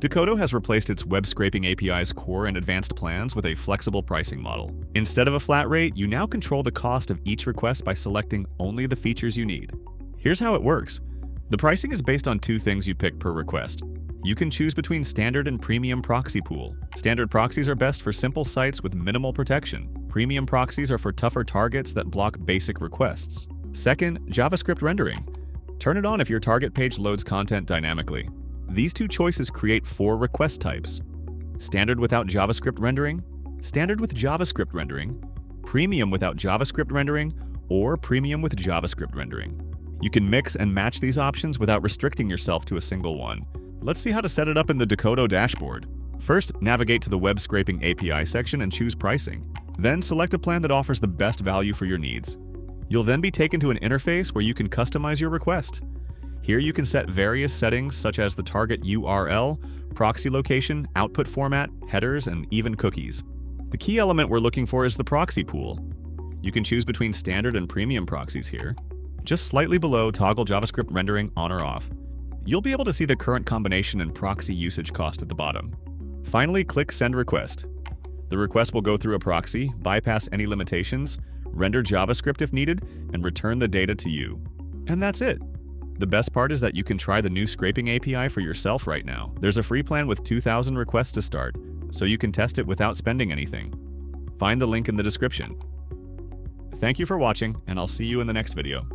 Decodo has replaced its web scraping API's core and advanced plans with a flexible pricing model. Instead of a flat rate, you now control the cost of each request by selecting only the features you need. Here's how it works. The pricing is based on two things you pick per request. You can choose between standard and premium proxy pool. Standard proxies are best for simple sites with minimal protection. Premium proxies are for tougher targets that block basic requests. Second, JavaScript rendering. Turn it on if your target page loads content dynamically. These two choices create 4 request types: standard without JavaScript rendering, standard with JavaScript rendering, premium without JavaScript rendering, or premium with JavaScript rendering. You can mix and match these options without restricting yourself to a single one. Let's see how to set it up in the Decodo dashboard. First, navigate to the Web Scraping API section and choose Pricing. Then select a plan that offers the best value for your needs. You'll then be taken to an interface where you can customize your request. Here you can set various settings such as the target URL, proxy location, output format, headers, and even cookies. The key element we're looking for is the proxy pool. You can choose between standard and premium proxies here. Just slightly below, toggle JavaScript rendering on or off. You'll be able to see the current combination and proxy usage cost at the bottom. Finally, click Send Request. The request will go through a proxy, bypass any limitations, render JavaScript if needed, and return the data to you. And that's it. The best part is that you can try the new scraping API for yourself right now. There's a free plan with 2,000 requests to start, so you can test it without spending anything. Find the link in the description. Thank you for watching, and I'll see you in the next video.